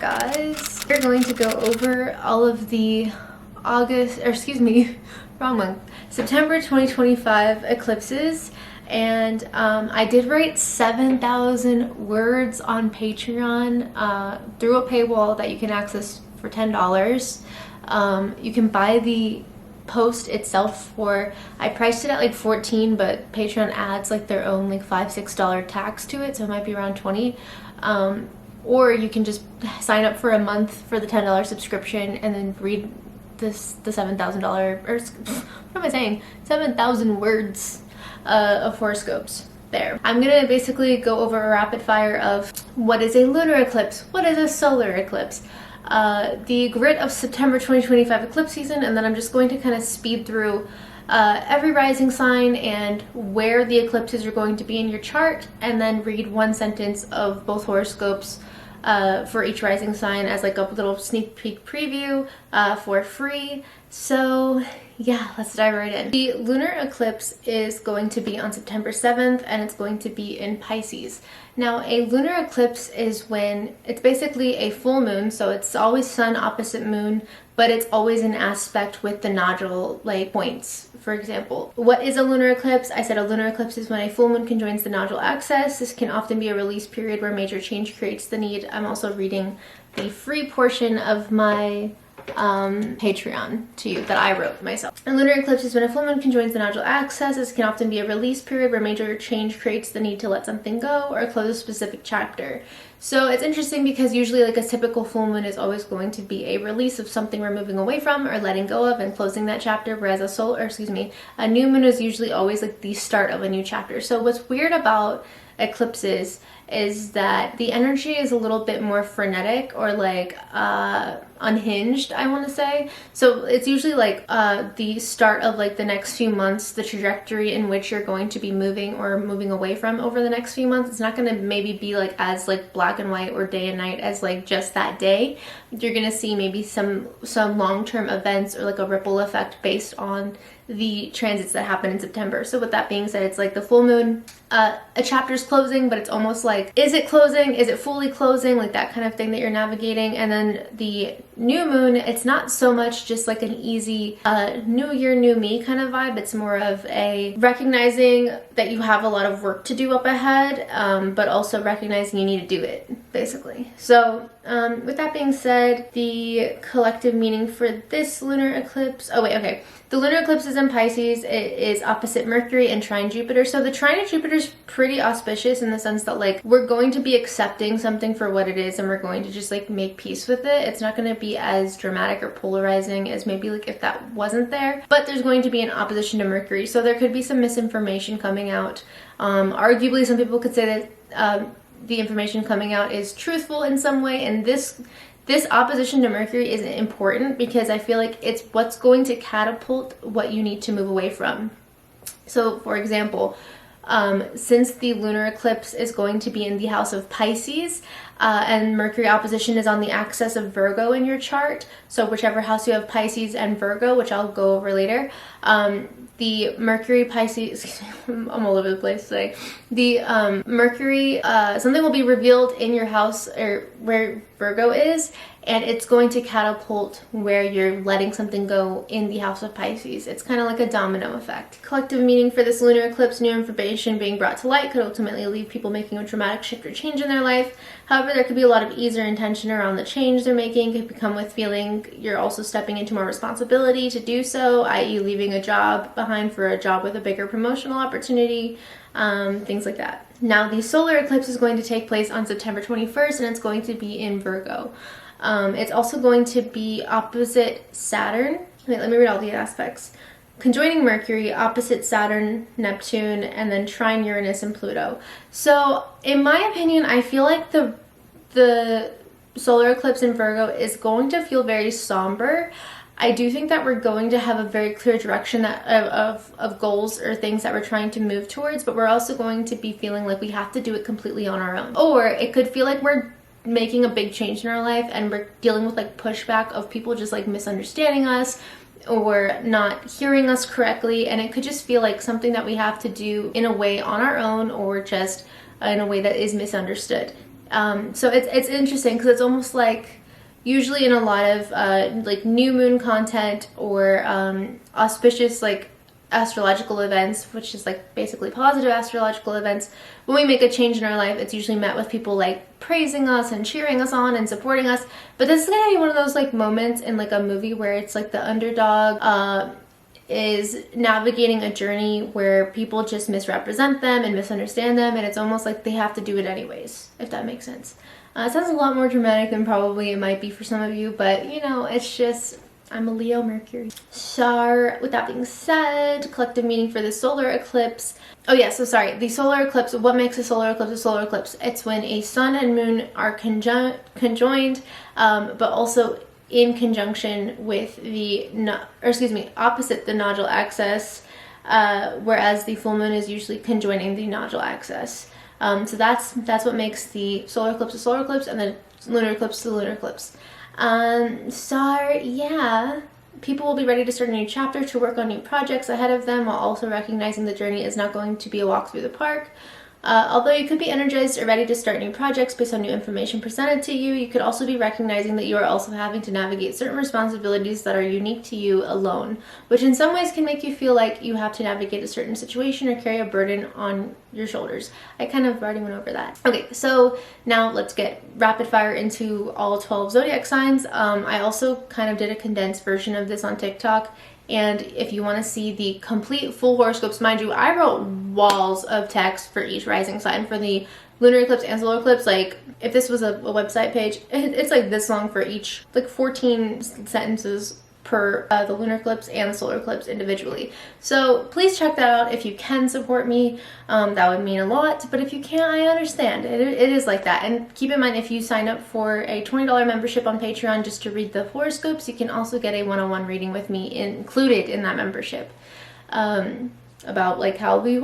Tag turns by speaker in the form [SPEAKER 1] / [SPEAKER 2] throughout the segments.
[SPEAKER 1] guys. We're going to go over all of the September 2025 eclipses. And I did write 7,000 words on Patreon through a paywall that you can access for $10. You can buy the post itself for, I priced it at like $14, but Patreon adds like their own like $5-6 tax to it, so it might be around $20. Or you can just sign up for a month for the $10 subscription and then read the $7,000, or what am I saying, 7,000 words of horoscopes there. I'm gonna basically go over a rapid fire of what is a lunar eclipse, what is a solar eclipse, the grid of September 2025 eclipse season, and then I'm just going to kind of speed through every rising sign and where the eclipses are going to be in your chart, and then read one sentence of both horoscopes for each rising sign as like a little sneak peek preview for free. So yeah, let's dive right in. The lunar eclipse is going to be on September 7th, and it's going to be in Pisces. Now, a lunar eclipse is when it's basically a full moon, so it's always sun opposite moon, but it's always an aspect with the nodule like points. For example, what is a lunar eclipse? I said a lunar eclipse is when a full moon conjoins the nodule axis. This can often be a release period where major change creates the need. I'm also reading the free portion of my Patreon to you that I wrote myself. A lunar eclipse is when a full moon conjoins the nodule axis. This can often be a release period where major change creates the need to let something go or close a specific chapter. So it's interesting because usually like a typical full moon is always going to be a release of something we're moving away from or letting go of and closing that chapter, whereas a new moon is usually always like the start of a new chapter. So what's weird about eclipses is that the energy is a little bit more frenetic or like unhinged, I want to say. So it's usually like the start of like the next few months, the trajectory in which you're going to be moving or moving away from over the next few months. It's not going to maybe be like as like black and white or day and night as like just that day. You're going to see maybe some long-term events or like a ripple effect based on the transits that happen in September. So with that being said, it's like the full moon, a chapter's closing, but it's almost like, is it closing? Is it fully closing? Like that kind of thing that you're navigating. And then the new moon, it's not so much just like an easy new year, new me kind of vibe. It's more of a recognizing that you have a lot of work to do up ahead, but also recognizing you need to do it, basically. So with that being said, the collective meaning for this lunar eclipse, the lunar eclipse is in Pisces. It is opposite Mercury and trine Jupiter. So the trine of Jupiter is pretty auspicious in the sense that like we're going to be accepting something for what it is and we're going to just like make peace with it. It's not going to be as dramatic or polarizing as maybe like if that wasn't there, but there's going to be an opposition to Mercury. So there could be some misinformation coming out. Arguably, some people could say that the information coming out is truthful in some way, and this opposition to Mercury is important because I feel like it's what's going to catapult what you need to move away from. So for example, since the lunar eclipse is going to be in the house of Pisces, and Mercury opposition is on the axis of Virgo in your chart, so whichever house you have Pisces and Virgo, which I'll go over later, the Mercury Pisces, I'm all over the place today. The Mercury, something will be revealed in your house or where Virgo is, and it's going to catapult where you're letting something go in the house of Pisces. It's kind of like a domino effect. Collective meaning for this lunar eclipse, new information being brought to light could ultimately leave people making a dramatic shift or change in their life. However, there could be a lot of ease or intention around the change they're making. It could come with feeling you're also stepping into more responsibility to do so, i.e. leaving a job behind for a job with a bigger promotional opportunity, things like that. Now, the solar eclipse is going to take place on September 21st, and it's going to be in Virgo. It's also going to be opposite Saturn. Wait, let me read all the aspects. Conjoining Mercury, opposite Saturn, Neptune, and then trine Uranus and Pluto. So, in my opinion, I feel like the solar eclipse in Virgo is going to feel very somber. I do think that we're going to have a very clear direction of goals or things that we're trying to move towards, but we're also going to be feeling like we have to do it completely on our own. Or it could feel like we're making a big change in our life and we're dealing with like pushback of people just like misunderstanding us or not hearing us correctly, and it could just feel like something that we have to do in a way on our own or just in a way that is misunderstood. So it's interesting because it's almost like usually in a lot of like new moon content or auspicious like astrological events, which is like basically positive astrological events, when we make a change in our life, it's usually met with people like praising us and cheering us on and supporting us. But this is gonna be one of those like moments in like a movie where it's like the underdog is navigating a journey where people just misrepresent them and misunderstand them, and it's almost like they have to do it anyways, if that makes sense. It sounds a lot more dramatic than probably it might be for some of you, but you know, it's just, I'm a Leo Mercury. So with that being said, collective meaning for the solar eclipse. Oh yeah, so sorry, the solar eclipse, what makes a solar eclipse a solar eclipse? It's when a sun and moon are conjoined, but also in conjunction with opposite the nodule axis, whereas the full moon is usually conjoining the nodule axis. So that's what makes the solar eclipse a solar eclipse, and the lunar eclipse a lunar eclipse. So yeah, people will be ready to start a new chapter, to work on new projects ahead of them, while also recognizing the journey is not going to be a walk through the park. Although you could be energized or ready to start new projects based on new information presented to you, you could also be recognizing that you are also having to navigate certain responsibilities that are unique to you alone, which in some ways can make you feel like you have to navigate a certain situation or carry a burden on your shoulders. I kind of already went over that. Okay, so now let's get rapid fire into all 12 zodiac signs. I also kind of did a condensed version of this on TikTok. And if you want to see the complete full horoscopes, mind you, I wrote walls of text for each rising sign for the lunar eclipse and solar eclipse. Like, if this was a website page, it's like this long for each, like 14 sentences per the lunar eclipse and the solar eclipse individually. So please check that out if you can support me. That would mean a lot, but if you can't, I understand. It is like that. And keep in mind, if you sign up for a $20 membership on Patreon just to read the horoscopes, you can also get a one-on-one reading with me included in that membership. About like how the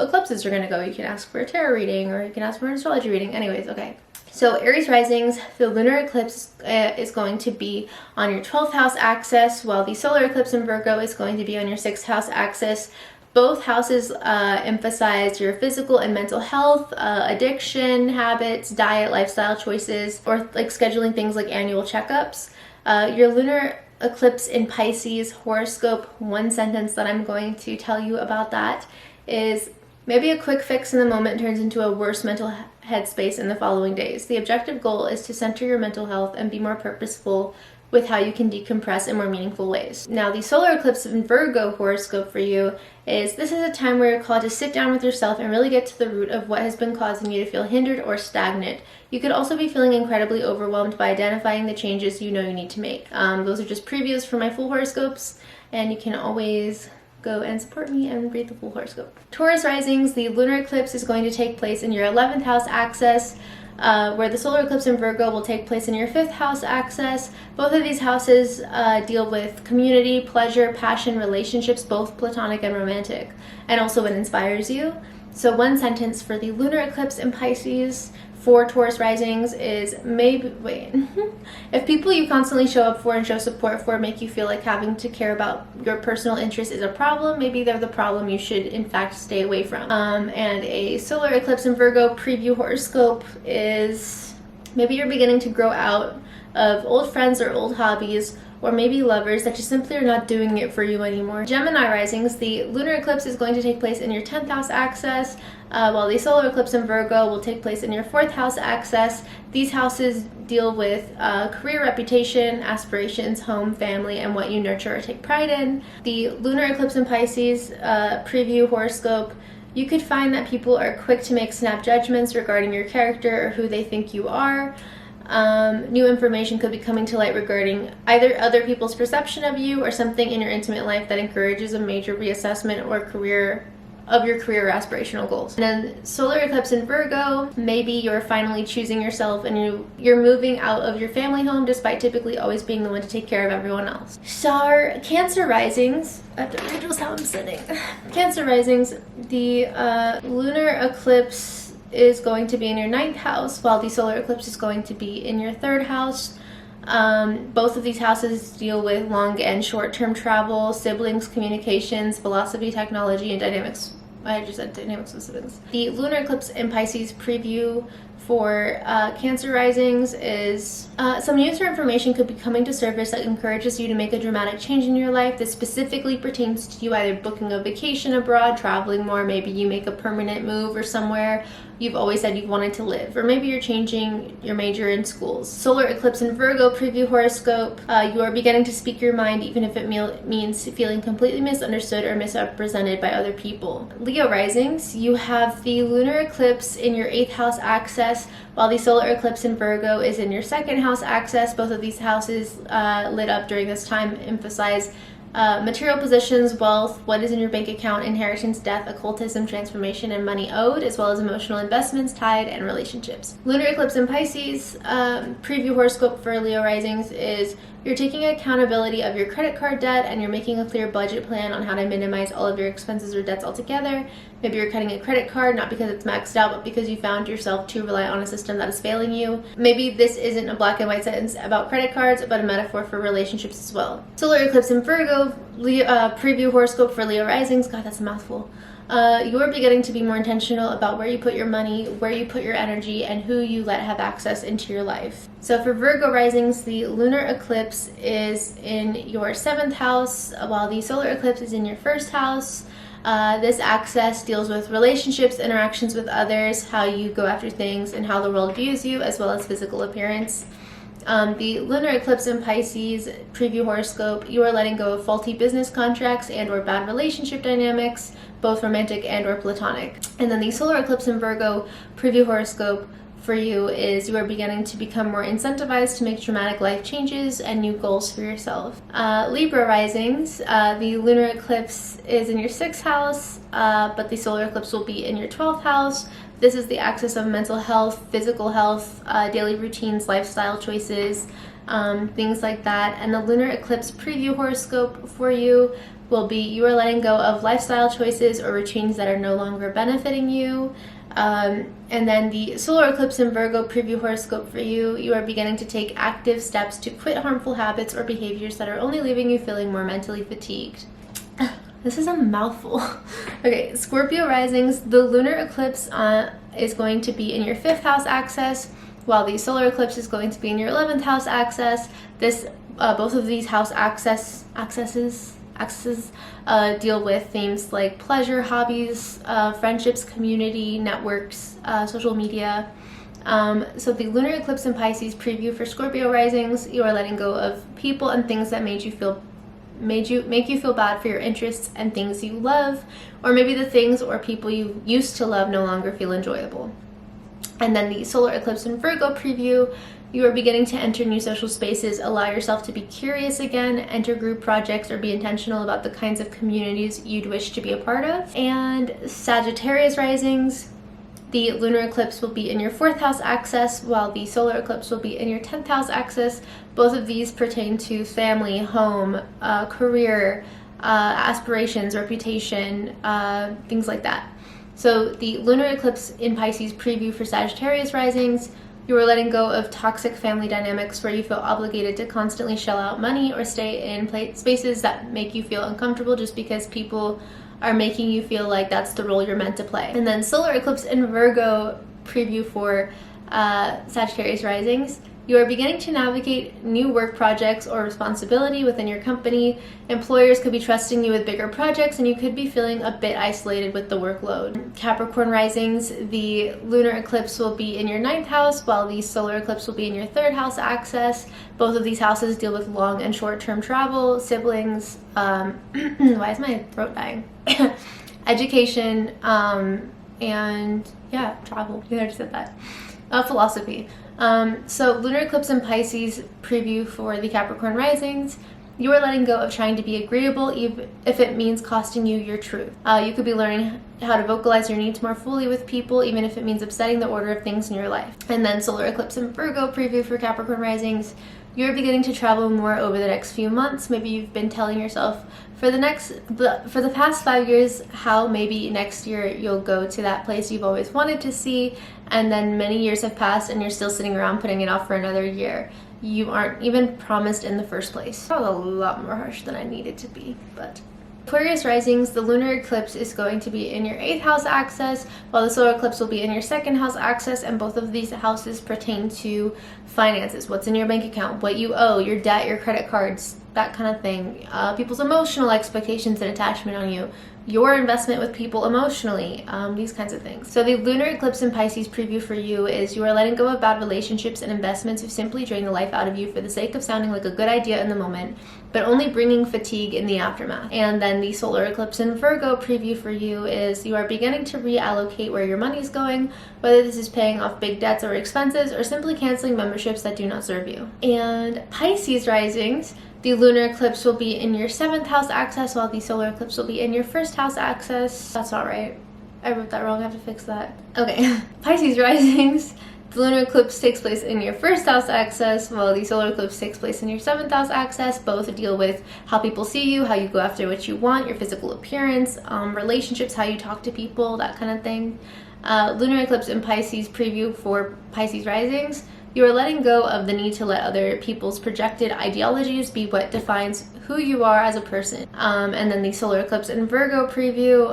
[SPEAKER 1] eclipses are going to go. You can ask for a tarot reading, or you can ask for an astrology reading. Anyways, okay. So Aries risings, the lunar eclipse is going to be on your 12th house axis, while the solar eclipse in Virgo is going to be on your 6th house axis. Both houses emphasize your physical and mental health, addiction, habits, diet, lifestyle choices, or like scheduling things like annual checkups. Your lunar eclipse in Pisces horoscope, one sentence that I'm going to tell you about that is, maybe a quick fix in the moment turns into a worse mental headspace in the following days. The objective goal is to center your mental health and be more purposeful with how you can decompress in more meaningful ways. Now, the solar eclipse in Virgo horoscope for you is, this is a time where you're called to sit down with yourself and really get to the root of what has been causing you to feel hindered or stagnant. You could also be feeling incredibly overwhelmed by identifying the changes you know you need to make. Those are just previews for my full horoscopes, and you can always go and support me and read the full horoscope. Taurus risings, the lunar eclipse is going to take place in your 11th house axis, where the solar eclipse in Virgo will take place in your 5th house axis. Both of these houses deal with community, pleasure, passion, relationships, both platonic and romantic, and also what inspires you. So one sentence for the lunar eclipse in Pisces for Taurus risings is, if people you constantly show up for and show support for make you feel like having to care about your personal interest is a problem, maybe they're the problem you should in fact stay away from. And a solar eclipse in Virgo preview horoscope is, maybe you're beginning to grow out of old friends or old hobbies, or maybe lovers that just simply are not doing it for you anymore. Gemini risings, the lunar eclipse is going to take place in your 10th house axis, while the solar eclipse in Virgo will take place in your 4th house axis. These houses deal with career, reputation, aspirations, home, family, and what you nurture or take pride in. The lunar eclipse in Pisces preview horoscope, you could find that people are quick to make snap judgments regarding your character or who they think you are. New information could be coming to light regarding either other people's perception of you or something in your intimate life that encourages a major reassessment or your career aspirational goals. And then solar eclipse in Virgo, maybe you're finally choosing yourself and you're moving out of your family home despite typically always being the one to take care of everyone else. So Cancer risings, I have to read just how I'm sitting. Cancer risings, the lunar eclipse is going to be in your 9th house, while the solar eclipse is going to be in your 3rd house. Both of these houses deal with long and short-term travel, siblings, communications, philosophy, technology, and dynamics. I just said dynamics and siblings. The lunar eclipse in Pisces preview For Cancer risings is some news or information could be coming to surface that encourages you to make a dramatic change in your life. This specifically pertains to you either booking a vacation abroad, traveling more, maybe you make a permanent move or somewhere you've always said you wanted to live, or maybe you're changing your major in schools. Solar eclipse in Virgo preview horoscope. You are beginning to speak your mind even if it means feeling completely misunderstood or misrepresented by other people. Leo risings, you have the lunar eclipse in your 8th house axis, while the solar eclipse in Virgo is in your 2nd house axis. Both of these houses lit up during this time emphasize material positions, wealth, what is in your bank account, inheritance, death, occultism, transformation, and money owed, as well as emotional investments, tied, and relationships. Lunar eclipse in Pisces, preview horoscope for Leo risings is you're taking accountability of your credit card debt and you're making a clear budget plan on how to minimize all of your expenses or debts altogether. Maybe you're cutting a credit card, not because it's maxed out, but because you found yourself too reliant on a system that is failing you. Maybe this isn't a black and white sentence about credit cards, but a metaphor for relationships as well. Solar eclipse in Virgo, preview horoscope for Leo risings. God, that's a mouthful. You are beginning to be more intentional about where you put your money, where you put your energy, and who you let have access into your life. So for Virgo risings, the lunar eclipse is in your 7th house, while the solar eclipse is in your 1st house. This axis deals with relationships, interactions with others, how you go after things, and how the world views you, as well as physical appearance. The lunar eclipse in Pisces, preview horoscope, you are letting go of faulty business contracts and or bad relationship dynamics, both romantic and or platonic. And then the solar eclipse in Virgo, preview horoscope for you is you are beginning to become more incentivized to make dramatic life changes and new goals for yourself. Libra risings, the lunar eclipse is in your 6th house, but the solar eclipse will be in your 12th house. This is the axis of mental health, physical health, daily routines, lifestyle choices, things like that. And the lunar eclipse preview horoscope for you will be you are letting go of lifestyle choices or routines that are no longer benefiting you. And then the solar eclipse in Virgo preview horoscope for you, you are beginning to take active steps to quit harmful habits or behaviors that are only leaving you feeling more mentally fatigued. This is a mouthful. Okay, Scorpio risings, the lunar eclipse is going to be in your 5th house axis, while the solar eclipse is going to be in your 11th house axis. Both of these house axes deal with themes like pleasure, hobbies, friendships, community, networks, social media. So the lunar eclipse in Pisces preview for Scorpio risings, you are letting go of people and things that make you feel bad for your interests and things you love, or maybe the things or people you used to love no longer feel enjoyable. And then the solar eclipse in Virgo preview, you are beginning to enter new social spaces, allow yourself to be curious again, enter group projects, or be intentional about the kinds of communities you'd wish to be a part of. And Sagittarius risings, the lunar eclipse will be in your 4th house axis, while the solar eclipse will be in your 10th house axis. Both of these pertain to family, home, career, aspirations, reputation, things like that. So the lunar eclipse in Pisces preview for Sagittarius risings, you are letting go of toxic family dynamics where you feel obligated to constantly shell out money or stay in spaces that make you feel uncomfortable just because people are making you feel like that's the role you're meant to play. And then solar eclipse in Virgo preview for Sagittarius risings, you are beginning to navigate new work projects or responsibility within your company. Employers could be trusting you with bigger projects and you could be feeling a bit isolated with the workload. Capricorn risings, the lunar eclipse will be in your 9th house, while the solar eclipse will be in your 3rd house axis. Both of these houses deal with long and short-term travel, siblings, why is my throat dying? Education, and yeah, travel. I just said that. Philosophy. So lunar eclipse in Pisces preview for the Capricorn risings, you are letting go of trying to be agreeable even if it means costing you your truth. You could be learning how to vocalize your needs more fully with people, even if it means upsetting the order of things in your life. And then solar eclipse in Virgo preview for Capricorn risings, you're beginning to travel more over the next few months. Maybe you've been telling yourself for the past 5 years how maybe next year you'll go to that place you've always wanted to see, and then many years have passed and you're still sitting around putting it off for another year. You aren't even promised in the first place. That was a lot more harsh than I needed to be, but Aquarius risings, the lunar eclipse is going to be in your 8th house axis, while the solar eclipse will be in your 2nd house axis, and both of these houses pertain to finances, what's in your bank account, what you owe, your debt, your credit cards, that kind of thing, people's emotional expectations and attachment on you, your investment with people emotionally, these kinds of things. So the lunar eclipse in Pisces preview for you is you are letting go of bad relationships and investments who simply drain the life out of you for the sake of sounding like a good idea in the moment, but only bringing fatigue in the aftermath. And then the solar eclipse in Virgo preview for you is you are beginning to reallocate where your money is going, whether this is paying off big debts or expenses or simply canceling memberships that do not serve you. And Pisces risings, the lunar eclipse will be in your 7th house axis, while the solar eclipse will be in your 1st house axis. That's not right. I wrote that wrong. I have to fix that. Okay. Pisces risings, the lunar eclipse takes place in your 1st house axis, while the solar eclipse takes place in your 7th house axis. Both deal with how people see you, how you go after what you want, your physical appearance, relationships, how you talk to people, that kind of thing. Lunar eclipse in Pisces preview for Pisces risings. You are letting go of the need to let other people's projected ideologies be what defines who you are as a person. And then the solar eclipse in Virgo preview,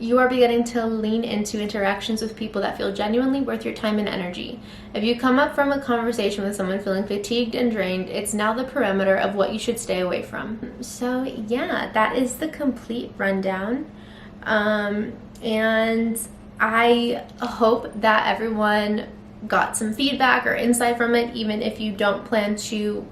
[SPEAKER 1] you are beginning to lean into interactions with people that feel genuinely worth your time and energy. If you come up from a conversation with someone feeling fatigued and drained, it's now the perimeter of what you should stay away from. So yeah, that is the complete rundown. And I hope that everyone got some feedback or insight from it, even if you don't plan to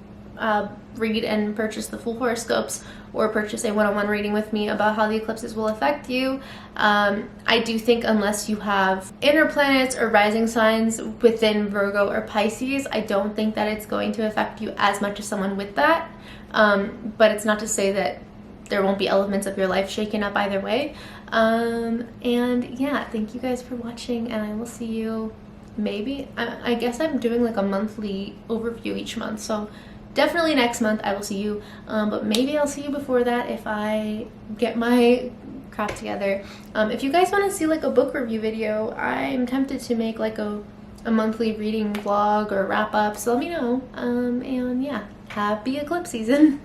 [SPEAKER 1] read and purchase the full horoscopes or purchase a one-on-one reading with me about how the eclipses will affect you. I do think unless you have inner planets or rising signs within Virgo or Pisces, I don't think that it's going to affect you as much as someone with that. But it's not to say that there won't be elements of your life shaken up either way. And yeah, thank you guys for watching, and I will see you maybe, I guess I'm doing like a monthly overview each month, so definitely next month I will see you, but maybe I'll see you before that if I get my crap together. If you guys want to see like a book review video, I'm tempted to make like a monthly reading vlog or wrap up, so let me know. And yeah, happy eclipse season.